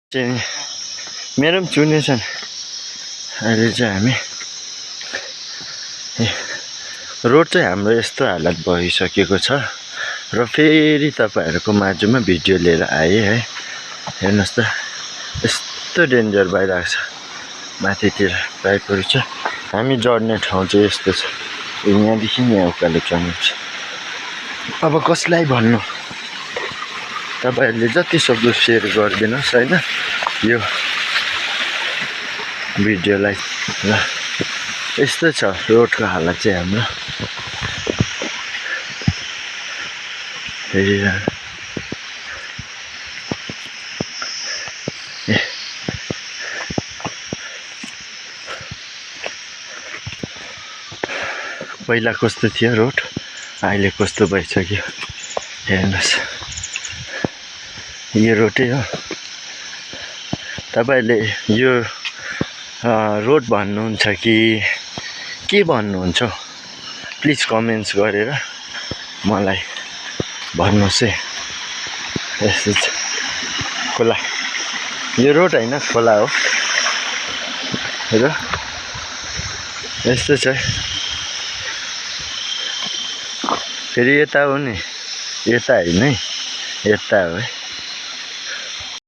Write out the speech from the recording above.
चाहिँ मेरो पनि चुनेछन्। अहिले चाहिँ हामी रोड चाहिँ हाम्रो यस्तो हालत भइसकेको छ र फेरि तपाईहरुको माझमा भिडियो लिएर आए है। हेर्नुस् त यस्तो डेन्जर भइरहेको छ। माथितिर पाइपहरु छ। हामी जड्ने ठाउँ चाहिँ यस्तो छ। यहाँदेखि यहाँ उकालो चढ्नु छ। अब कसलाई भन्नु, तपाईहरुले जति सक्दो शेयर गरिदिनुस् हैन यो भिडियोलाई। ल यस्तो छ रोडको हालत चाहिँ हाम्रो। पहिला कस्तो थियो रोड, अहिले कस्तो भइसक्यो हेर्नुस्। यो रोडै हो। तपाईहरुले यो रोड भन्नुहुन्छ कि के भन्नुहुन्छ प्लिज कमेन्ट्स गरेर मलाई भन्नुस् है। यस्तो छ खोला, यो रोड हैन खोला हो र यस्तो छ। फेरि यता हो नि, यता हैन है, यता हो है।